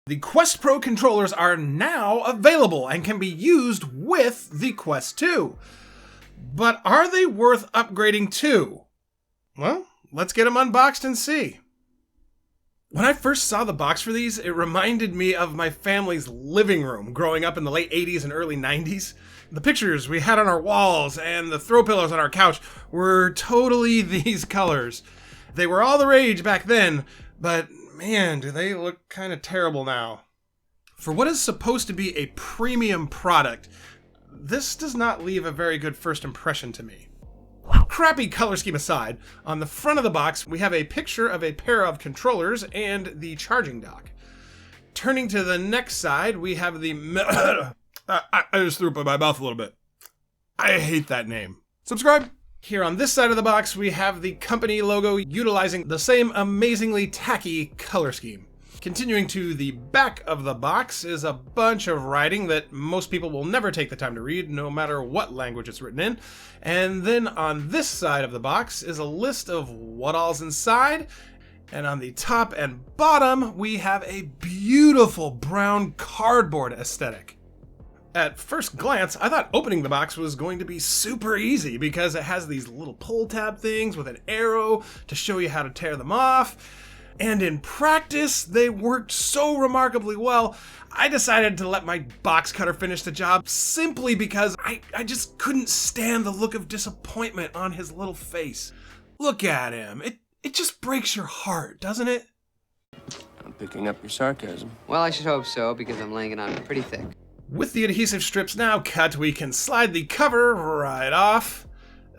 The Quest Pro controllers are now available and can be used with the Quest 2. But are they worth upgrading to? Well, let's get them unboxed and see. When I first saw the box for these, it reminded me of my family's living room growing up in the late 80s and early 90s. The pictures we had on our walls and the throw pillows on our couch were totally these colors. They were all the rage back then, but man, do they look kind of terrible now. For what is supposed to be a premium product, this does not leave a very good first impression to me. Crappy color scheme aside, on the front of the box we have a picture of a pair of controllers and the charging dock. Turning to the next side, we have the I just threw up in my mouth a little bit. I hate that name. Subscribe! Here on this side of the box, we have the company logo utilizing the same amazingly tacky color scheme. Continuing to the back of the box is a bunch of writing that most people will never take the time to read, no matter what language it's written in. And then on this side of the box is a list of what all's inside. And on the top and bottom, we have a beautiful brown cardboard aesthetic. At first glance, I thought opening the box was going to be super easy because it has these little pull tab things with an arrow to show you how to tear them off. And in practice, they worked so remarkably well, I decided to let my box cutter finish the job simply because I just couldn't stand the look of disappointment on his little face. Look at him. It just breaks your heart, doesn't it? I'm picking up your sarcasm. Well, I should hope so, because I'm laying it on pretty thick. With the adhesive strips now cut, we can slide the cover right off.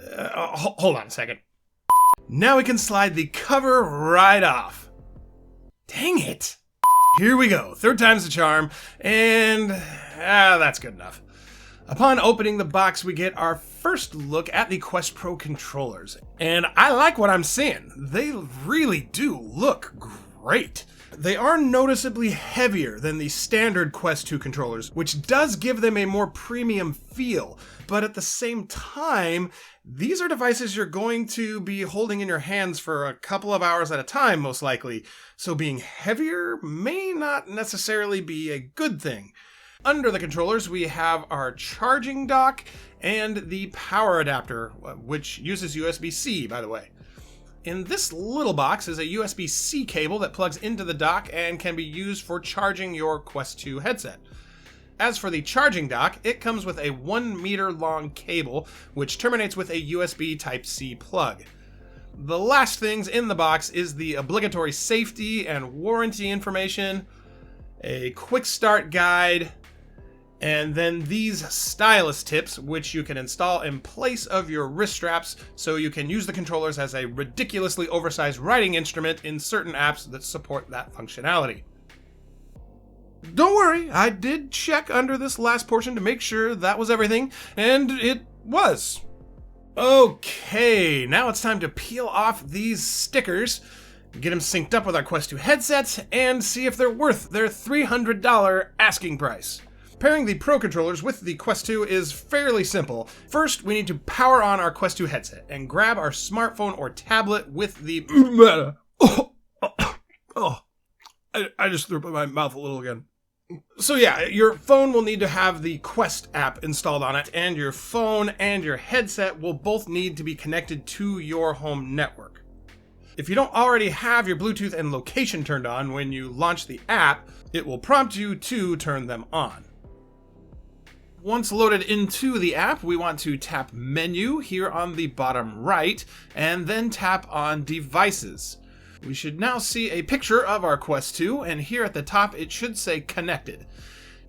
Hold on a second. Now we can slide the cover right off. Dang it! Here we go, third time's the charm, and that's good enough. Upon opening the box, we get our first look at the Quest Pro controllers, and I like what I'm seeing. They really do look great. They are noticeably heavier than the standard Quest 2 controllers, which does give them a more premium feel, but at the same time, these are devices you're going to be holding in your hands for a couple of hours at a time, most likely, so being heavier may not necessarily be a good thing. Under the controllers, we have our charging dock and the power adapter, which uses USB-C, by the way. In this little box is a USB-C cable that plugs into the dock and can be used for charging your Quest 2 headset. As for the charging dock, it comes with a 1 meter long cable, which terminates with a USB Type-C plug. The last things in the box is the obligatory safety and warranty information, a quick start guide, and then these stylus tips, which you can install in place of your wrist straps so you can use the controllers as a ridiculously oversized writing instrument in certain apps that support that functionality. Don't worry, I did check under this last portion to make sure that was everything, and it was. Okay, now it's time to peel off these stickers, get them synced up with our Quest 2 headsets, and see if they're worth their $300 asking price. Pairing the Pro controllers with the Quest 2 is fairly simple. First, we need to power on our Quest 2 headset and grab our smartphone or tablet with the... I just threw up in my mouth a little again. So yeah, your phone will need to have the Quest app installed on it, and your phone and your headset will both need to be connected to your home network. If you don't already have your Bluetooth and location turned on when you launch the app, it will prompt you to turn them on. Once loaded into the app, we want to tap Menu here on the bottom right, and then tap on Devices. We should now see a picture of our Quest 2, and here at the top it should say Connected.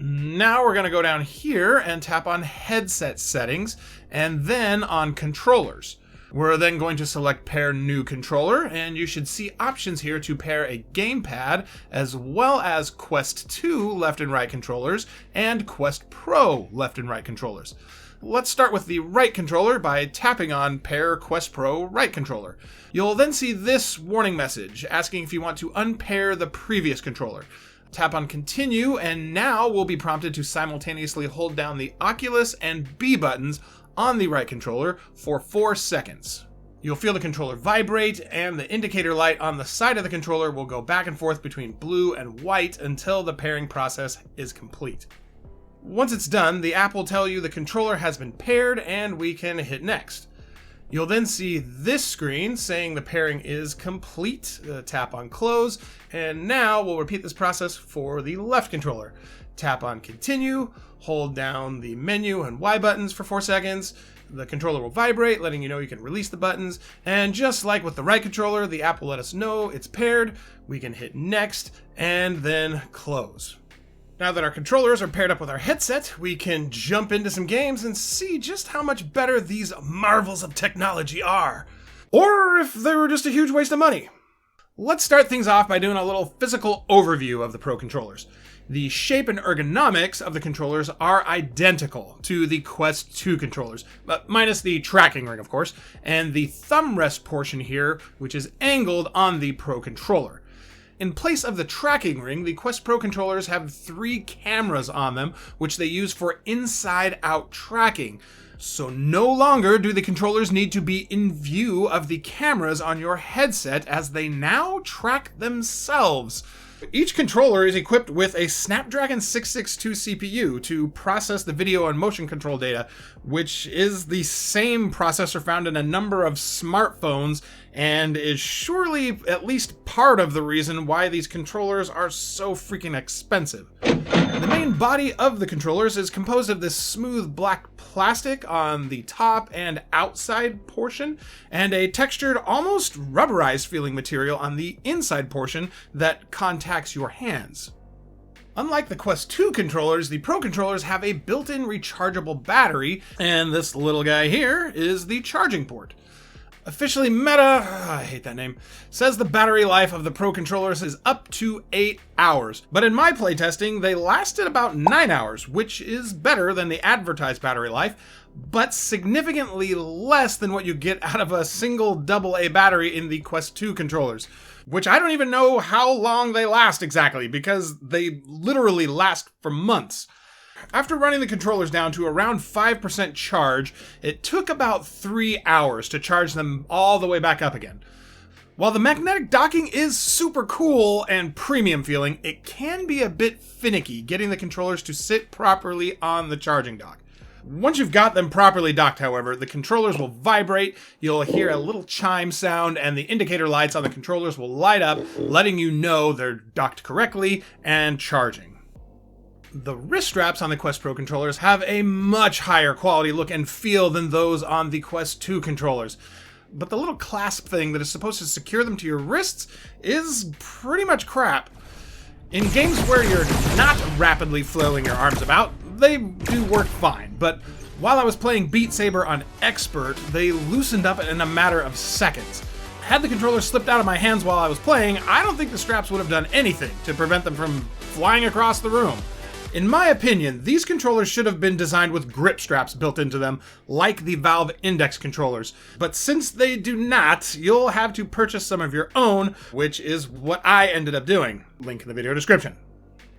Now we're going to go down here and tap on Headset Settings, and then on Controllers. We're then going to select Pair New Controller, and you should see options here to pair a gamepad, as well as Quest 2 left and right controllers, and Quest Pro left and right controllers. Let's start with the right controller by tapping on Pair Quest Pro Right Controller. You'll then see this warning message asking if you want to unpair the previous controller. Tap on Continue, and now we'll be prompted to simultaneously hold down the Oculus and B buttons on the right controller for 4 seconds. You'll feel the controller vibrate, and the indicator light on the side of the controller will go back and forth between blue and white until the pairing process is complete. Once it's done, the app will tell you the controller has been paired and we can hit next. You'll then see this screen saying the pairing is complete. Tap on close, and now we'll repeat this process for the left controller. Tap on continue, hold down the menu and Y buttons for 4 seconds. The controller will vibrate, letting you know you can release the buttons, and just like with the right controller, the app will let us know it's paired. We can hit next and then close. Now that our controllers are paired up with our headset, we can jump into some games and see just how much better these marvels of technology are. Or if they were just a huge waste of money. Let's start things off by doing a little physical overview of the Pro controllers. The shape and ergonomics of the controllers are identical to the Quest 2 controllers, but minus the tracking ring, of course, and the thumb rest portion here, which is angled on the Pro controller. In place of the tracking ring, the Quest Pro controllers have 3 cameras on them, which they use for inside-out tracking. So no longer do the controllers need to be in view of the cameras on your headset, as they now track themselves. Each controller is equipped with a SnapDragon 662 CPU to process the video and motion control data, which is the same processor found in a number of smartphones and is surely at least part of the reason why these controllers are so freaking expensive. The main body of the controllers is composed of this smooth black plastic on the top and outside portion, and a textured, almost rubberized feeling material on the inside portion that contacts your hands. Unlike the Quest 2 controllers, the Pro controllers have a built-in rechargeable battery, and this little guy here is the charging port. Officially Meta, I hate that name, says the battery life of the Pro controllers is up to 8 hours. But in my playtesting, they lasted about 9 hours, which is better than the advertised battery life, but significantly less than what you get out of a single AA battery in the Quest 2 controllers. Which I don't even know how long they last exactly, because they literally last for months. After running the controllers down to around 5% charge, it took about 3 hours to charge them all the way back up again. While the magnetic docking is super cool and premium feeling, it can be a bit finicky getting the controllers to sit properly on the charging dock. Once you've got them properly docked, however, the controllers will vibrate, you'll hear a little chime sound, and the indicator lights on the controllers will light up, letting you know they're docked correctly and charging. The wrist straps on the Quest Pro controllers have a much higher quality look and feel than those on the Quest 2 controllers. But the little clasp thing that is supposed to secure them to your wrists is pretty much crap. In games where you're not rapidly flailing your arms about, they do work fine, but while I was playing Beat Saber on Expert, they loosened up in a matter of seconds. Had the controller slipped out of my hands while I was playing, I don't think the straps would have done anything to prevent them from flying across the room. In my opinion, these controllers should have been designed with grip straps built into them, like the Valve Index controllers. But since they do not, you'll have to purchase some of your own, which is what I ended up doing. Link in the video description.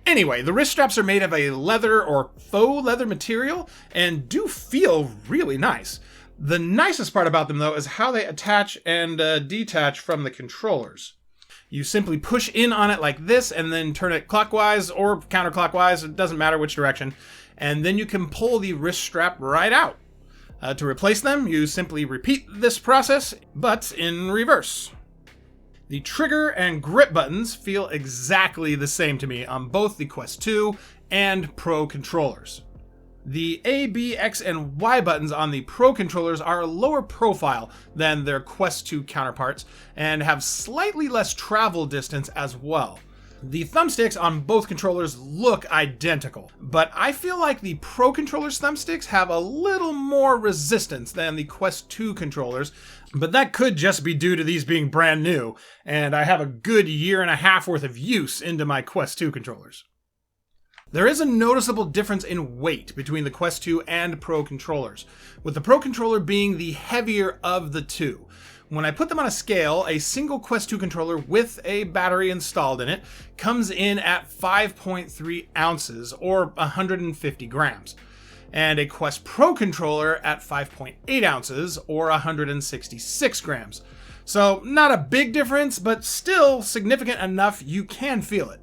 Anyway, the wrist straps are made of a leather or faux leather material and do feel really nice. The nicest part about them, though, is how they attach and detach from the controllers. You simply push in on it like this and then turn it clockwise or counterclockwise, it doesn't matter which direction, and then you can pull the wrist strap right out. To replace them, you simply repeat this process, but in reverse. The trigger and grip buttons feel exactly the same to me on both the Quest 2 and Pro controllers. The A, B, X, and Y buttons on the Pro controllers are lower profile than their Quest 2 counterparts and have slightly less travel distance as well. The thumbsticks on both controllers look identical, but I feel like the Pro controllers' thumbsticks have a little more resistance than the Quest 2 controllers, but that could just be due to these being brand new, and I have a good 1.5 years worth of use into my Quest 2 controllers. There is a noticeable difference in weight between the Quest 2 and Pro controllers, with the Pro controller being the heavier of the two. When I put them on a scale, a single Quest 2 controller with a battery installed in it comes in at 5.3 ounces, or 150 grams. and a Quest Pro controller at 5.8 ounces or 166 grams. So not a big difference, but still significant enough you can feel it.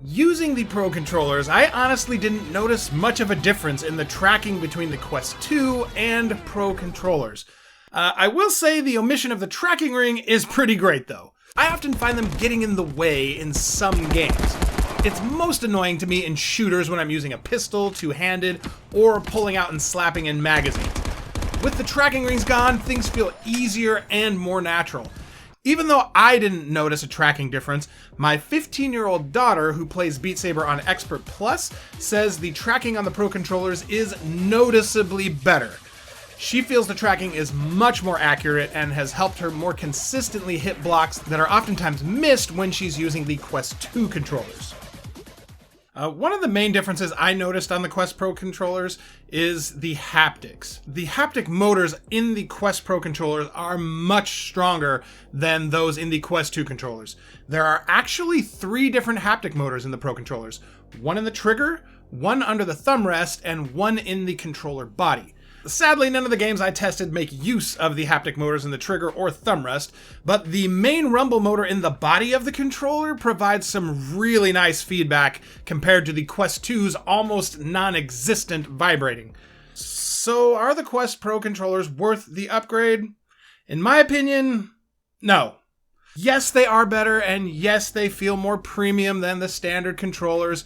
Using the Pro controllers, I honestly didn't notice much of a difference in the tracking between the Quest 2 and Pro controllers. I will say the omission of the tracking ring is pretty great though. I often find them getting in the way in some games. It's most annoying to me in shooters when I'm using a pistol, two-handed, or pulling out and slapping in magazines. With the tracking rings gone, things feel easier and more natural. Even though I didn't notice a tracking difference, my 15-year-old daughter, who plays Beat Saber on Expert Plus, says the tracking on the Pro controllers is noticeably better. She feels the tracking is much more accurate and has helped her more consistently hit blocks that are oftentimes missed when she's using the Quest 2 controllers. One of the main differences I noticed on the Quest Pro controllers is the haptics. The haptic motors in the Quest Pro controllers are much stronger than those in the Quest 2 controllers. There are actually 3 different haptic motors in the Pro controllers. One in the trigger, one under the thumb rest, and one in the controller body. Sadly, none of the games I tested make use of the haptic motors in the trigger or thumb rest, but the main rumble motor in the body of the controller provides some really nice feedback compared to the Quest 2's almost non-existent vibrating. So are the Quest Pro controllers worth the upgrade? In my opinion, no. Yes, they are better, and yes, they feel more premium than the standard controllers,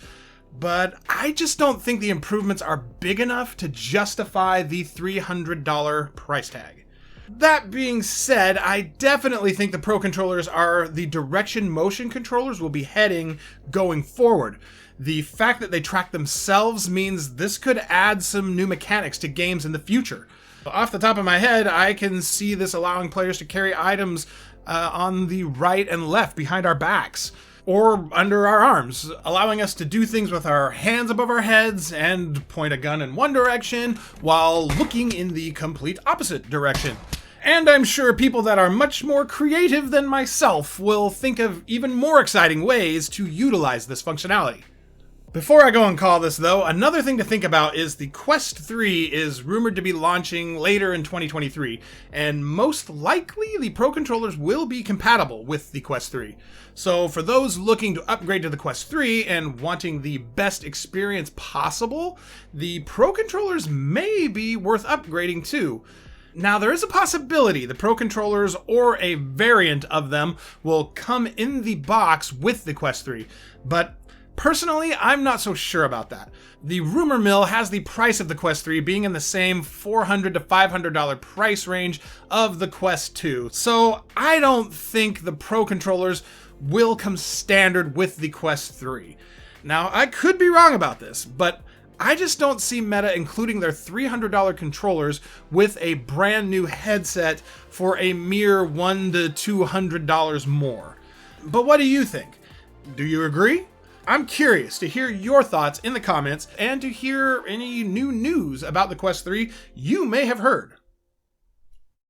but I just don't think the improvements are big enough to justify the $300 price tag. That being said, I definitely think the Pro controllers are the direction motion controllers will be heading going forward. The fact that they track themselves means this could add some new mechanics to games in the future. Off the top of my head, I can see this allowing players to carry items on the right and left behind our backs, or under our arms, allowing us to do things with our hands above our heads and point a gun in one direction while looking in the complete opposite direction. And I'm sure people that are much more creative than myself will think of even more exciting ways to utilize this functionality. Before I go and call this though, another thing to think about is the Quest 3 is rumored to be launching later in 2023, and most likely the Pro controllers will be compatible with the Quest 3. So for those looking to upgrade to the Quest 3 and wanting the best experience possible, the Pro controllers may be worth upgrading too. Now, there is a possibility the Pro controllers or a variant of them will come in the box with the Quest 3, but personally, I'm not so sure about that. The rumor mill has the price of the Quest 3 being in the same $400 to $500 price range of the Quest 2, so I don't think the Pro controllers will come standard with the Quest 3. Now, I could be wrong about this, but I just don't see Meta including their $300 controllers with a brand new headset for a mere $100 to $200 more. But what do you think? Do you agree? I'm curious to hear your thoughts in the comments and to hear any new news about the Quest 3 you may have heard.